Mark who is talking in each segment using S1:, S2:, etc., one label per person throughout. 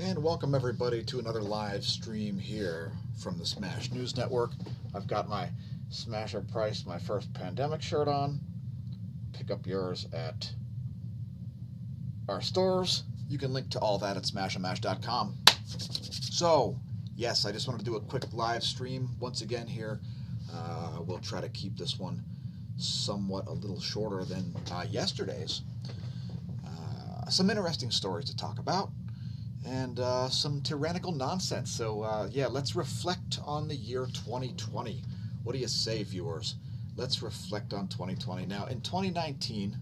S1: And welcome everybody to another live stream here from the smAsh News Network. I've got my smAsho Price, my first pandemic shirt on. Pick up yours at our stores. You can link to all that at smAsho.com. So, yes, I just wanted to do a quick live stream once again here. We'll try to keep this one somewhat a little shorter than yesterday's. Some interesting stories to talk about. And some tyrannical nonsense. So, yeah, let's reflect on the year 2020. What do you say, viewers? Let's reflect on 2020. Now, in 2019,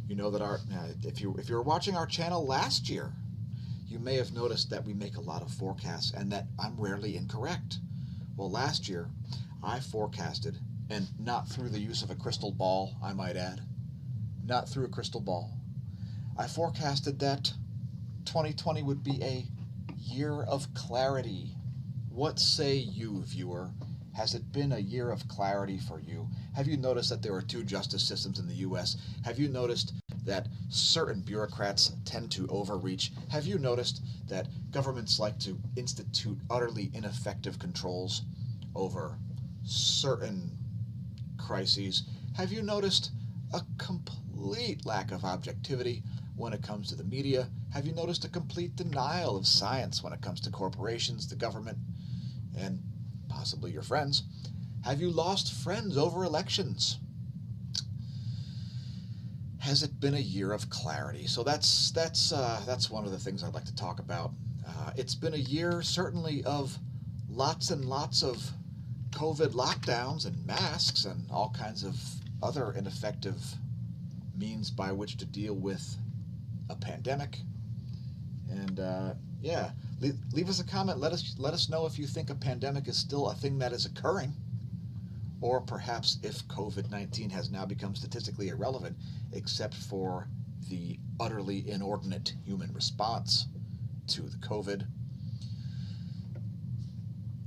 S1: you know that if you were watching our channel last year, you may have noticed that we make a lot of forecasts and that I'm rarely incorrect. Well, last year, I forecasted, and not through the use of a crystal ball, I might add, not through a crystal ball. I forecasted that 2020 would be a year of clarity. What say you, viewer? Has it been a year of clarity for you? Have you noticed that there are two justice systems in the U.S.? Have you noticed that certain bureaucrats tend to overreach? Have you noticed that governments like to institute utterly ineffective controls over certain crises? Have you noticed a complete lack of objectivity when it comes to the media? Have you noticed a complete denial of science when it comes to corporations, the government, and possibly your friends? Have you lost friends over elections? Has it been a year of clarity? So that's one of the things I'd like to talk about. It's been a year certainly of lots and lots of COVID lockdowns and masks and all kinds of other ineffective means by which to deal with a pandemic. And yeah, leave us a comment. Let us know if you think a pandemic is still a thing that is occurring, or perhaps if COVID-19 has now become statistically irrelevant, except for the utterly inordinate human response to the COVID.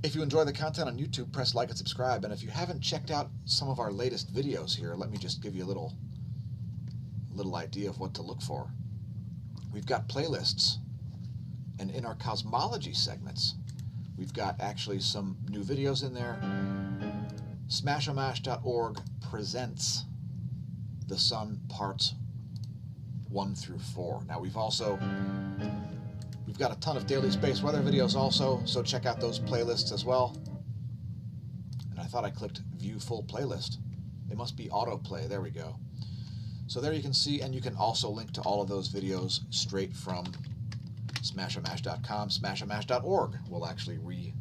S1: If you enjoy the content on YouTube, press like and subscribe. And if you haven't checked out some of our latest videos here, let me just give you a little idea of what to look for. We've got playlists, and in our cosmology segments, we've got actually some new videos in there. smAshomash.org presents The Sun Parts 1 through 4. Now we've got a ton of daily space weather videos also, so check out those playlists as well. And I thought I clicked view full playlist. It must be autoplay. There we go. So there you can see, and you can also link to all of those videos straight from smAshomash.com. smAshomash.org will actually reroute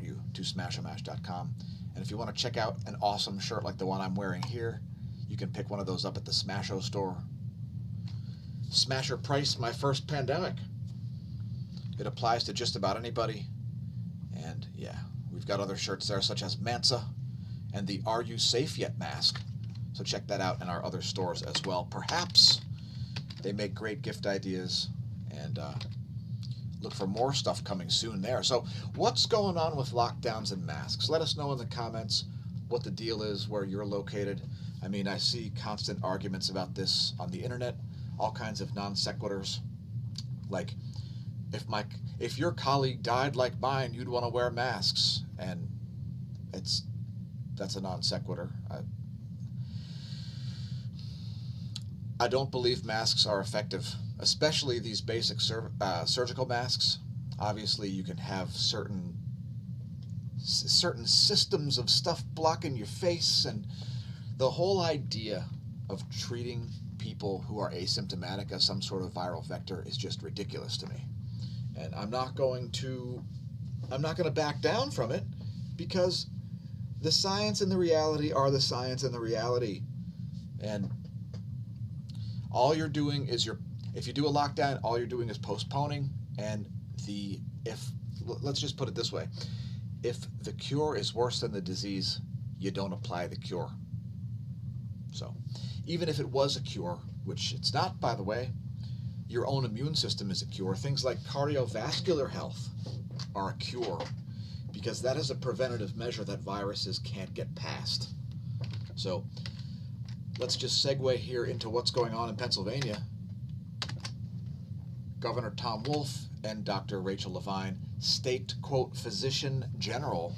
S1: you to smAshomash.com. And if you want to check out an awesome shirt like the one I'm wearing here, you can pick one of those up at the smAsho store. smAsho Price, my first pandemic. It applies to just about anybody. And yeah, we've got other shirts there, such as Mansa and the Are You Safe Yet mask. So check that out in our other stores as well. Perhaps they make great gift ideas, and look for more stuff coming soon there. So what's going on with lockdowns and masks? Let us know in the comments what the deal is, where you're located. I mean, I see constant arguments about this on the internet, all kinds of non sequiturs, like if your colleague died like mine, you'd want to wear masks, and that's a non sequitur. I don't believe masks are effective, especially these basic surgical masks. Obviously, you can have certain systems of stuff blocking your face, and the whole idea of treating people who are asymptomatic as some sort of viral vector is just ridiculous to me. And I'm not going to back down from it, because the science and the reality are the science and the reality. And all you're doing is if you do a lockdown, all you're doing is postponing. And let's just put it this way. If the cure is worse than the disease, you don't apply the cure. So even if it was a cure, which it's not, by the way, your own immune system is a cure. Things like cardiovascular health are a cure, because that is a preventative measure that viruses can't get past. So let's just segue here into what's going on in Pennsylvania. Governor Tom Wolf and Dr. Rachel Levine, state, quote, physician general,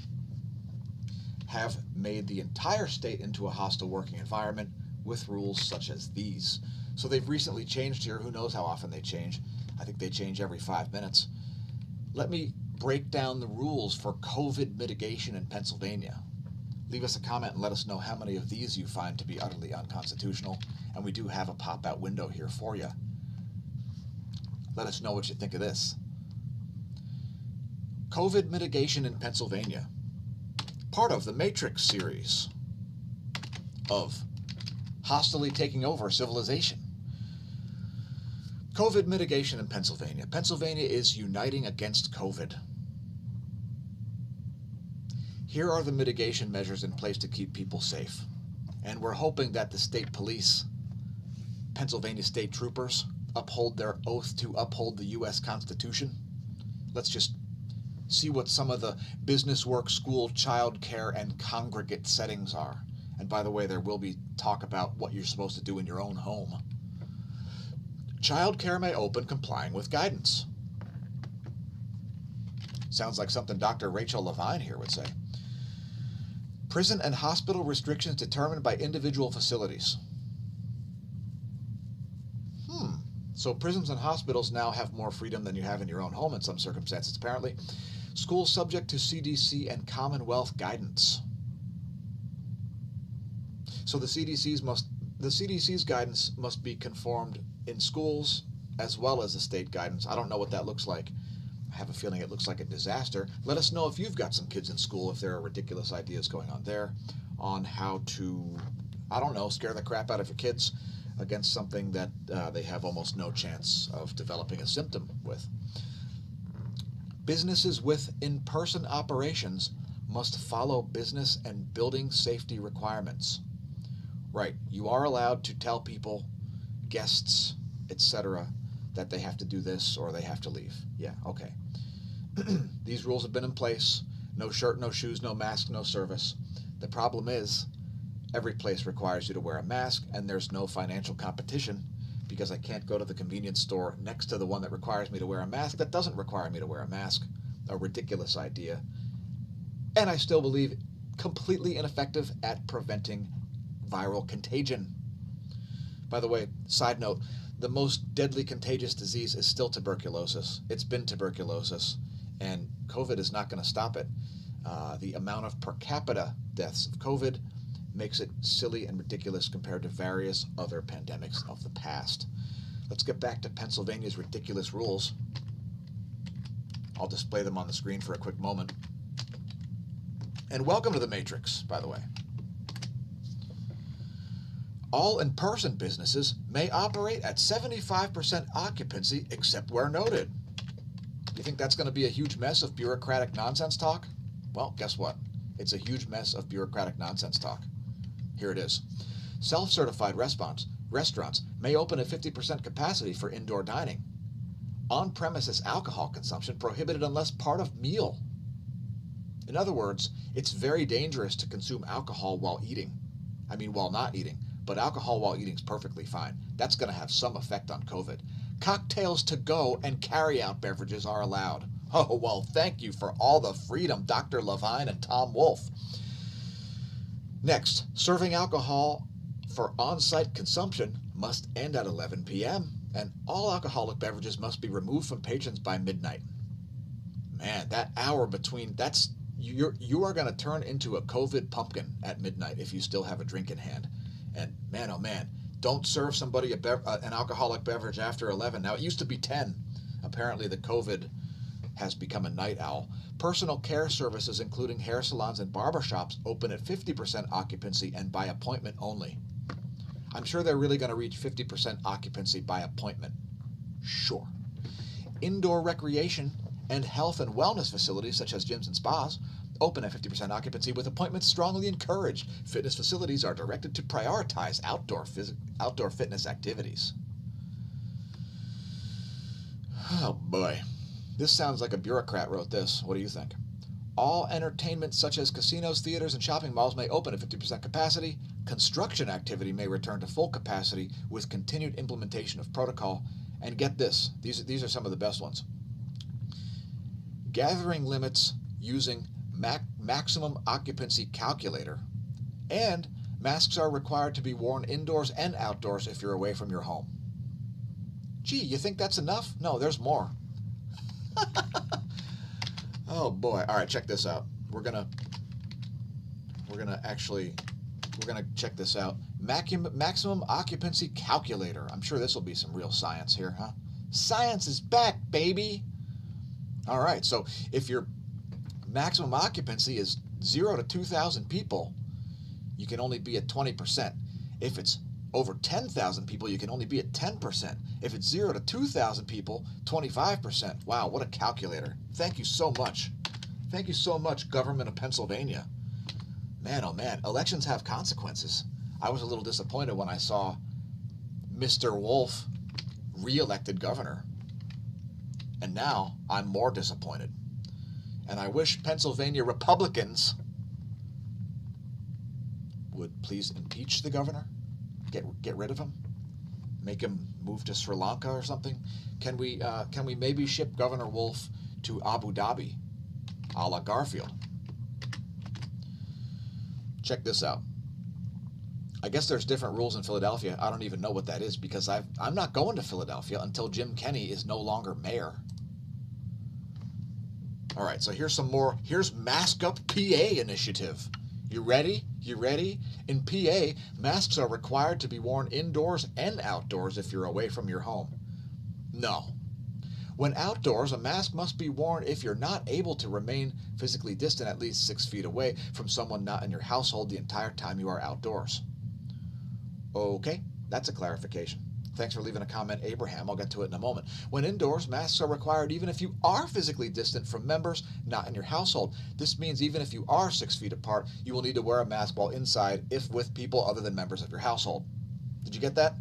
S1: have made the entire state into a hostile working environment with rules such as these. So they've recently changed here. Who knows how often they change? I think they change every 5 minutes. Let me break down the rules for COVID mitigation in Pennsylvania. Leave us a comment and let us know how many of these you find to be utterly unconstitutional. And we do have a pop-out window here for you. Let us know what you think of this. COVID mitigation in Pennsylvania. Part of the Matrix series of hostilely taking over civilization. COVID mitigation in Pennsylvania. Pennsylvania is uniting against COVID. Here are the mitigation measures in place to keep people safe. And we're hoping that the state police, Pennsylvania state troopers, uphold their oath to uphold the U.S. Constitution. Let's just see what some of the business, work, school, child care, and congregate settings are. And by the way, there will be talk about what you're supposed to do in your own home. Child care may open complying with guidance. Sounds like something Dr. Rachel Levine here would say. Prison and hospital restrictions determined by individual facilities. So prisons and hospitals now have more freedom than you have in your own home in some circumstances, apparently. Schools subject to CDC and Commonwealth guidance. So the CDC's guidance must be conformed in schools as well as the state guidance. I don't know what that looks like. I have a feeling it looks like a disaster. Let us know if you've got some kids in school, if there are ridiculous ideas going on there on how to, I don't know, scare the crap out of your kids against something that they have almost no chance of developing a symptom with. Businesses with in-person operations must follow business and building safety requirements. Right, you are allowed to tell people, guests, etc., that they have to do this or they have to leave. Yeah, okay. These rules have been in place. No shirt, no shoes, no mask, no service. The problem is, every place requires you to wear a mask, and there's no financial competition because I can't go to the convenience store next to the one that requires me to wear a mask that doesn't require me to wear a mask. A ridiculous idea. And I still believe completely ineffective at preventing viral contagion. By the way, side note, the most deadly contagious disease is still tuberculosis. It's been tuberculosis, and COVID is not going to stop it. The amount of per capita deaths of COVID makes it silly and ridiculous compared to various other pandemics of the past. Let's get back to Pennsylvania's ridiculous rules. I'll display them on the screen for a quick moment. And welcome to the Matrix, by the way. All in-person businesses may operate at 75% occupancy except where noted. You think that's going to be a huge mess of bureaucratic nonsense talk? Well, guess what? It's a huge mess of bureaucratic nonsense talk. Here it is. Self-certified restaurants may open at 50% capacity for indoor dining. On-premises alcohol consumption prohibited unless part of meal. In other words, it's very dangerous to consume alcohol while eating. I mean, while not eating. But alcohol while eating is perfectly fine. That's going to have some effect on COVID. Cocktails to go and carry-out beverages are allowed. Oh, well, thank you for all the freedom, Dr. Levine and Tom Wolf. Next, serving alcohol for on-site consumption must end at 11 p.m., and all alcoholic beverages must be removed from patrons by midnight. Man, that hour between, you are going to turn into a COVID pumpkin at midnight if you still have a drink in hand. And man, oh man, don't serve somebody an alcoholic beverage after 11. Now, it used to be 10. Apparently, the COVID has become a night owl. Personal care services, including hair salons and barbershops, open at 50% occupancy and by appointment only. I'm sure they're really going to reach 50% occupancy by appointment. Sure. Indoor recreation and health and wellness facilities, such as gyms and spas, open at 50% occupancy with appointments strongly encouraged. Fitness facilities are directed to prioritize outdoor fitness activities. Oh boy. This sounds like a bureaucrat wrote this. What do you think? All entertainment such as casinos, theaters, and shopping malls may open at 50% capacity. Construction activity may return to full capacity with continued implementation of protocol. And get this, these are some of the best ones. Gathering limits using maximum occupancy calculator, and masks are required to be worn indoors and outdoors if you're away from your home. Gee, you think that's enough? No, there's more. Oh boy. All right, check this out. We're gonna check this out. Maximum occupancy calculator. I'm sure this will be some real science here, huh? Science is back, baby. All right, so if your maximum occupancy is 0 to 2,000 people, you can only be at 20%. If it's over 10,000 people, you can only be at 10%. If it's 0 to 2,000 people, 25%. Wow, what a calculator. Thank you so much. Thank you so much, government of Pennsylvania. Man, oh man, elections have consequences. I was a little disappointed when I saw Mr. Wolf re-elected governor. And now I'm more disappointed. And I wish Pennsylvania Republicans would please impeach the governor, get rid of him, make him move to Sri Lanka or something. Can we maybe ship Governor Wolf to Abu Dhabi, a la Garfield? Check this out. I guess there's different rules in Philadelphia. I don't even know what that is because I'm not going to Philadelphia until Jim Kenney is no longer mayor. All right, so here's some more. Here's Mask Up PA initiative. You ready? You ready? In PA, masks are required to be worn indoors and outdoors if you're away from your home. No. When outdoors, a mask must be worn if you're not able to remain physically distant at least 6 feet away from someone not in your household the entire time you are outdoors. Okay, that's a clarification. Thanks for leaving a comment, Abraham. I'll get to it in a moment. When indoors, masks are required even if you are physically distant from members not in your household. This means even if you are 6 feet apart, you will need to wear a mask while inside if with people other than members of your household. Did you get that?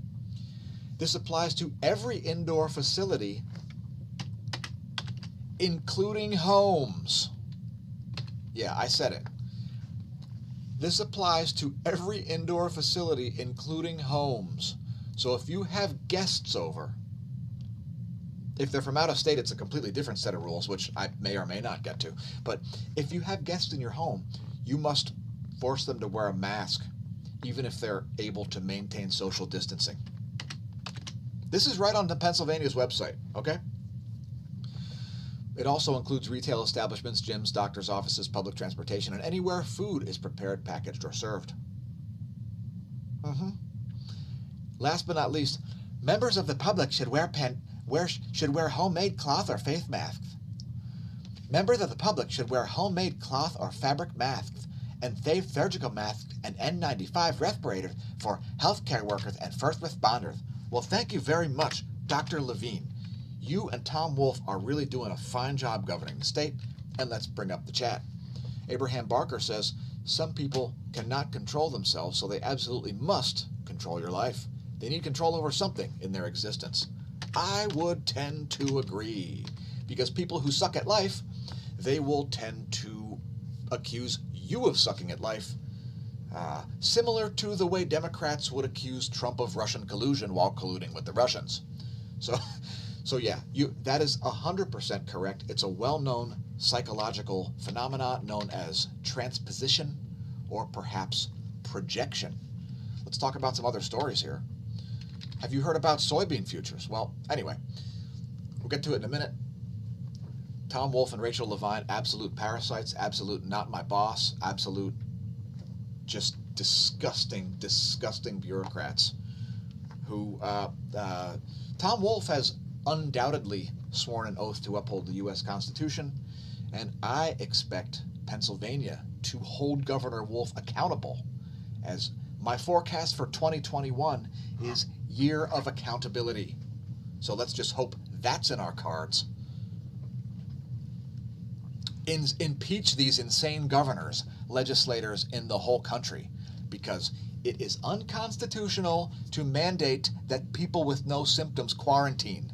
S1: This applies to every indoor facility, including homes. Yeah, I said it. This applies to every indoor facility, including homes. So if you have guests over, if they're from out of state, it's a completely different set of rules, which I may or may not get to. But if you have guests in your home, you must force them to wear a mask, even if they're able to maintain social distancing. This is right on the Pennsylvania's website, okay? It also includes retail establishments, gyms, doctors' offices, public transportation, and anywhere food is prepared, packaged, or served. Last but not least, members of the public should wear homemade cloth or face masks. Members of the public should wear homemade cloth or fabric masks and safe surgical masks and N95 respirators for healthcare workers and first responders. Well, thank you very much, Dr. Levine. You and Tom Wolf are really doing a fine job governing the state, and let's bring up the chat. Abraham Barker says, some people cannot control themselves, so they absolutely must control your life. They need control over something in their existence. I would tend to agree, because people who suck at life, they will tend to accuse you of sucking at life, similar to the way Democrats would accuse Trump of Russian collusion while colluding with the Russians. So yeah, that is 100% correct. It's a well-known psychological phenomenon known as transposition or perhaps projection. Let's talk about some other stories here. Have you heard about soybean futures? Well, anyway, we'll get to it in a minute. Tom Wolf and Rachel Levine, absolute parasites, absolute not my boss, absolute just disgusting, disgusting bureaucrats who, Tom Wolf has undoubtedly sworn an oath to uphold the U.S. Constitution, and I expect Pennsylvania to hold Governor Wolf accountable, as my forecast for 2021 is year of accountability. So let's just hope that's in our cards. Impeach these insane governors, legislators in the whole country, because it is unconstitutional to mandate that people with no symptoms quarantine.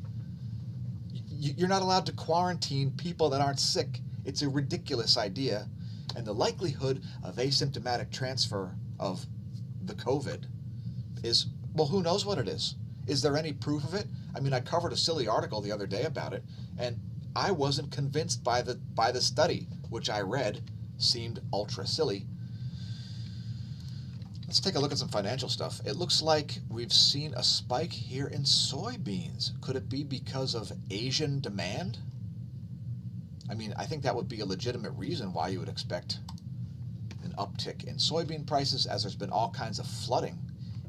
S1: You're not allowed to quarantine people that aren't sick It's a ridiculous idea, and the likelihood of asymptomatic transfer of the COVID is, well, who knows what it is? Is there any proof of it? I mean, I covered a silly article the other day about it, and I wasn't convinced by the study, which I read seemed ultra silly. Let's take a look at some financial stuff. It looks like we've seen a spike here in soybeans. Could it be because of Asian demand? I mean, I think that would be a legitimate reason why you would expect an uptick in soybean prices, as there's been all kinds of flooding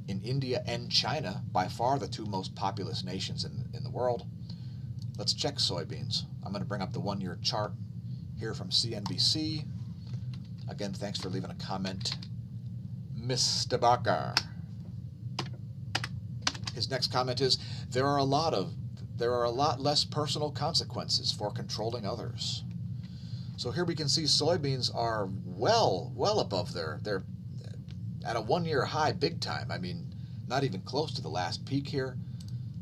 S1: in India and China, by far the two most populous nations in the world. Let's check soybeans. I'm going to bring up the one-year chart here from CNBC. Again, thanks for leaving a comment, Mr. Barker. His next comment is, there are a lot less personal consequences for controlling others. So here we can see soybeans are well above they're at a one-year high big time. I mean, not even close to the last peak here.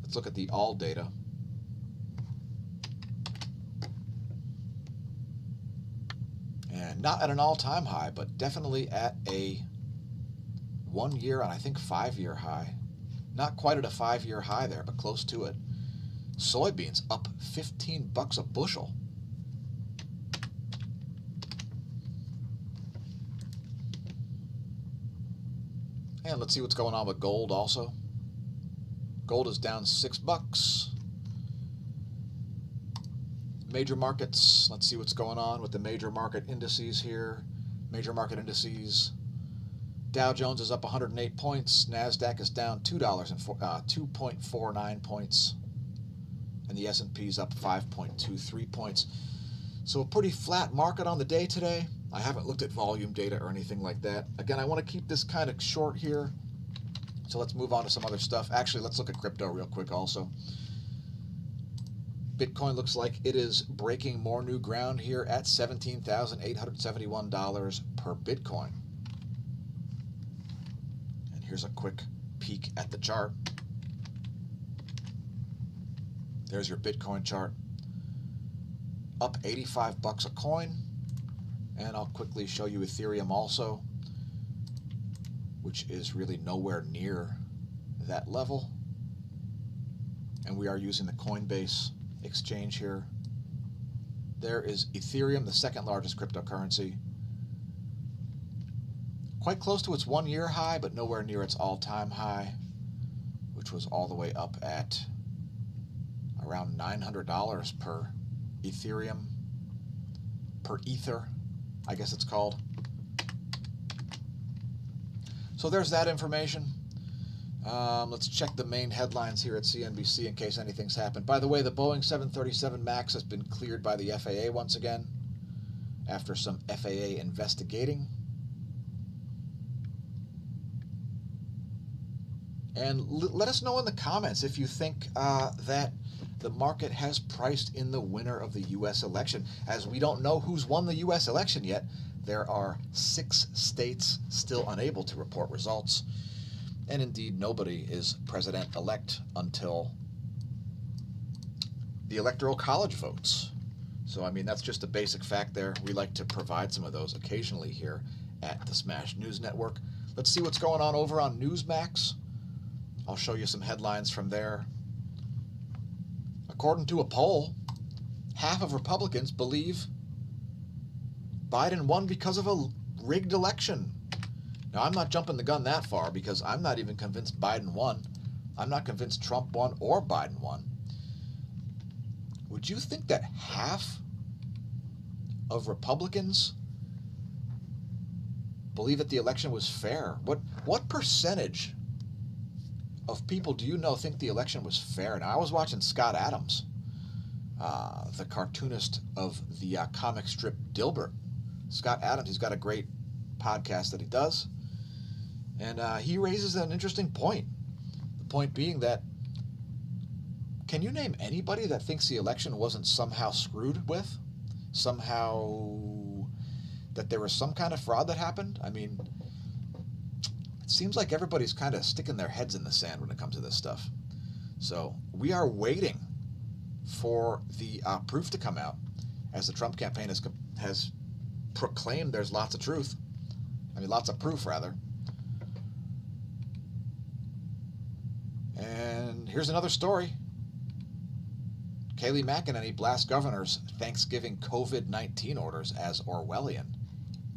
S1: Let's look at the all data. And not at an all-time high, but definitely at a one-year and I think 5-year high. Not quite at a 5-year high there, but close to it. Soybeans up $15 a bushel. And let's see what's going on with gold also. Gold is down $6. Major markets, let's see what's going on with the major market indices here. Major market indices. Dow Jones is up 108 points. NASDAQ is down $2.49 points. And the S&P is up 5.23 points. So a pretty flat market on the day today. I haven't looked at volume data or anything like that. Again, I want to keep this kind of short here. So let's move on to some other stuff. Actually, let's look at crypto real quick also. Bitcoin looks like it is breaking more new ground here at $17,871 per Bitcoin. And here's a quick peek at the chart. There's your Bitcoin chart. Up $85 a coin. And I'll quickly show you Ethereum also, which is really nowhere near that level. And we are using the Coinbase exchange here. There is Ethereum, the second largest cryptocurrency. Quite close to its one-year high, but nowhere near its all-time high, which was all the way up at around $900 per Ethereum, per Ether, I guess it's called. So there's that information. Let's check the main headlines here at CNBC in case anything's happened. By the way, the Boeing 737 MAX has been cleared by the FAA once again after some FAA investigating. And let us know in the comments if you think that the market has priced in the winner of the U.S. election. As we don't know who's won the U.S. election yet, there are 6 states still unable to report results. And indeed, nobody is president-elect until the Electoral College votes. So, I mean, that's just a basic fact there. We like to provide some of those occasionally here at the Smash News Network. Let's see what's going on over on Newsmax. I'll show you some headlines from there. According to a poll, half of Republicans believe Biden won because of a rigged election. Now, I'm not jumping the gun that far because I'm not even convinced Biden won. I'm not convinced Trump won or Biden won. Would you think that half of Republicans believe that the election was fair? What percentage of people do you know think the election was fair? Now, I was watching Scott Adams, the cartoonist of the comic strip Dilbert. Scott Adams, he's got a great podcast that he does, and he raises an interesting point. The point being that, can you name anybody that thinks the election wasn't somehow screwed with? Somehow that there was some kind of fraud that happened? I mean, it seems like everybody's kind of sticking their heads in the sand when it comes to this stuff. So we are waiting for the proof to come out. as the Trump campaign has proclaimed there's lots of truth. I mean, lots of proof, rather. And here's another story. Kayleigh McEnany blasts governors' Thanksgiving COVID-19 orders as Orwellian.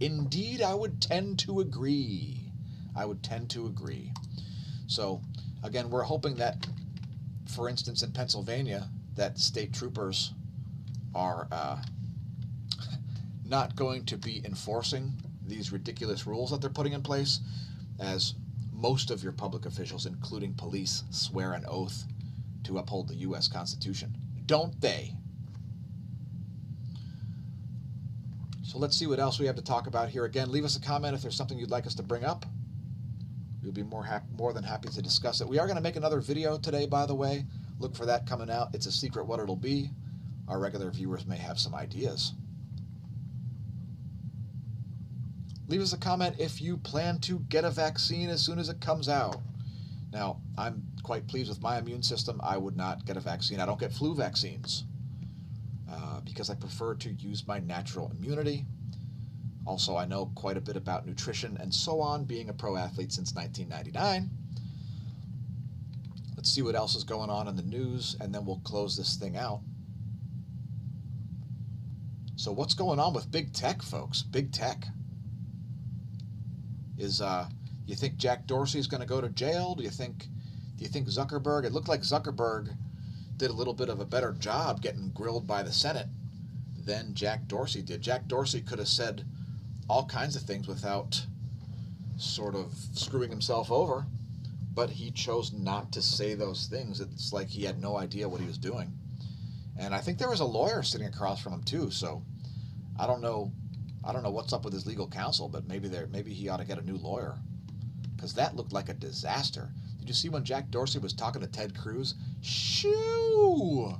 S1: Indeed, I would tend to agree. I would tend to agree. So, again, we're hoping that, for instance, in Pennsylvania, that state troopers are not going to be enforcing these ridiculous rules that they're putting in place, as most of your public officials, including police, swear an oath to uphold the U.S. Constitution. Don't they? So let's see what else we have to talk about here. Again, leave us a comment if there's something you'd like us to bring up. We'll be more than happy to discuss it. We are going to make another video today, by the way. Look for that coming out. It's a secret what it'll be. Our regular viewers may have some ideas. Leave us a comment if you plan to get a vaccine as soon as it comes out. Now, I'm quite pleased with my immune system. I would not get a vaccine. I don't get flu vaccines because I prefer to use my natural immunity. Also, I know quite a bit about nutrition and so on, being a pro athlete since 1999. Let's see what else is going on in the news, and then we'll close this thing out. So what's going on with big tech, folks? Big tech. You think Jack Dorsey is going to go to jail? Do you think Zuckerberg? It looked like Zuckerberg did a little bit of a better job getting grilled by the Senate than Jack Dorsey did. Jack Dorsey could have said all kinds of things without sort of screwing himself over, but he chose not to say those things. It's like he had no idea what he was doing. And I think there was a lawyer sitting across from him too, so I don't know what's up with his legal counsel, but maybe he ought to get a new lawyer, because that looked like a disaster. Did you see when Jack Dorsey was talking to Ted Cruz? Shoo!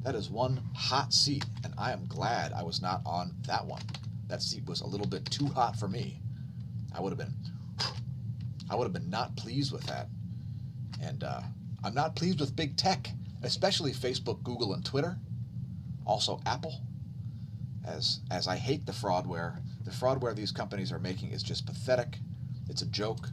S1: That is one hot seat, and I am glad I was not on that one. That seat was a little bit too hot for me. I would have been not pleased with that. And I'm not pleased with big tech, especially Facebook, Google, and Twitter. Also Apple. As I hate the fraudware. The fraudware these companies are making is just pathetic. It's a joke.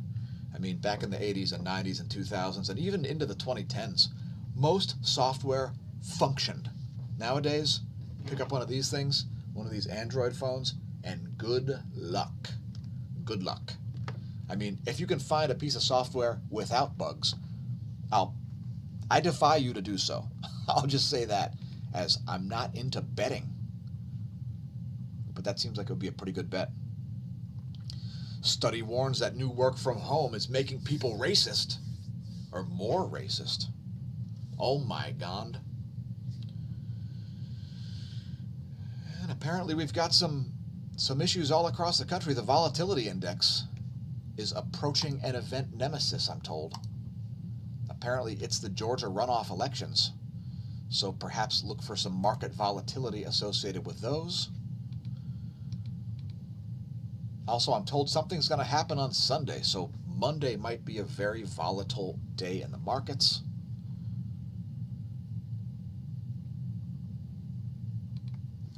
S1: I mean, back in the 80s and 90s and 2000s and even into the 2010s, most software functioned. Nowadays, pick up one of these things, one of these Android phones, and good luck. Good luck. I mean, if you can find a piece of software without bugs, I defy you to do so. I'll just say that, as I'm not into betting. But that seems like it would be a pretty good bet. Study warns that new work from home is making people racist, or more racist. Oh my God. And apparently we've got some issues all across the country. The volatility index is approaching an event nemesis, I'm told. Apparently it's the Georgia runoff elections, so perhaps look for some market volatility associated with those. Also, I'm told something's going to happen on Sunday, so Monday might be a very volatile day in the markets.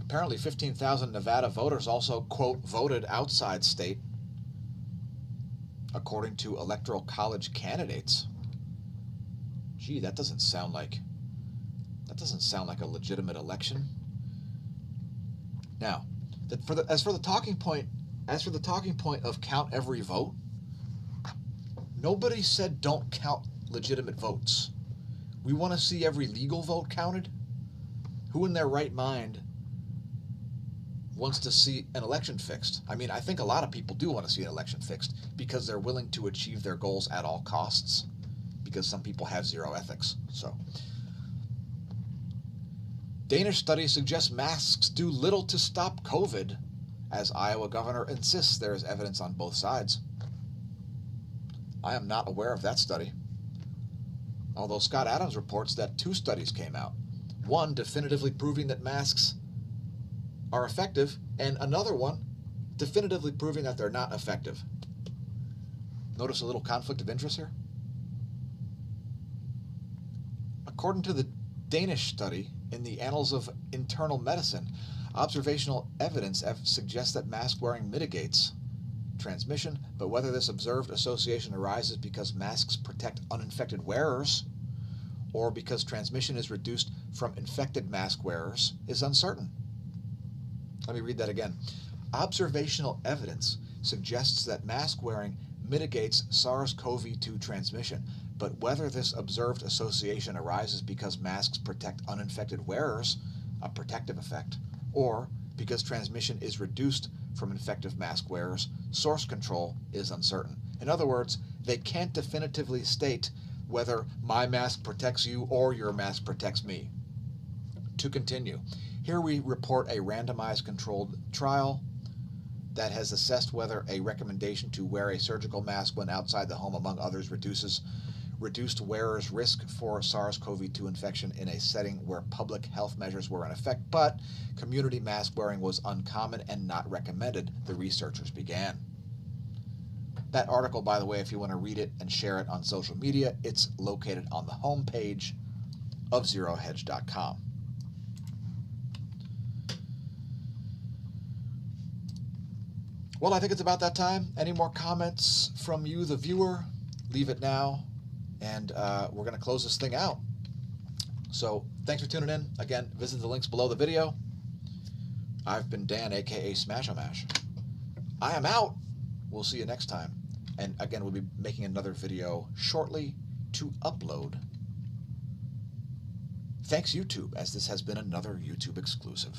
S1: Apparently 15,000 Nevada voters also, quote, voted outside state, according to Electoral College candidates. Gee, that doesn't sound like a legitimate election. Now, as for the talking point of count every vote, nobody said don't count legitimate votes. We want to see every legal vote counted. Who in their right mind wants to see an election fixed? I mean, I think a lot of people do want to see an election fixed because they're willing to achieve their goals at all costs, because some people have zero ethics. So, Danish study suggests masks do little to stop COVID, as Iowa governor insists there is evidence on both sides. I am not aware of that study, although Scott Adams reports that 2 studies came out, one definitively proving that masks are effective, and another one definitively proving that they're not effective. Notice a little conflict of interest here? According to the Danish study in the Annals of Internal Medicine, Observational evidence suggests that mask wearing mitigates transmission, but whether this observed association arises because masks protect uninfected wearers or because transmission is reduced from infected mask wearers is uncertain. Let me read that again. Observational evidence suggests that mask wearing mitigates SARS-CoV-2 transmission, but whether this observed association arises because masks protect uninfected wearers, a protective effect, or because transmission is reduced from infective mask wearers, source control is uncertain. In other words, they can't definitively state whether my mask protects you or your mask protects me. To continue, here we report a randomized controlled trial that has assessed whether a recommendation to wear a surgical mask when outside the home, among others, reduced wearers' risk for SARS-CoV-2 infection in a setting where public health measures were in effect, but community mask wearing was uncommon and not recommended, the researchers began. That article, by the way, if you want to read it and share it on social media, it's located on the homepage of zerohedge.com. Well, I think it's about that time. Any more comments from you, the viewer? Leave it now, and we're going to close this thing out. So thanks for tuning in. Again, visit the links below the video. I've been Dan, a.k.a. smAsho. I am out. We'll see you next time. And again, we'll be making another video shortly to upload. Thanks, YouTube, as this has been another YouTube exclusive.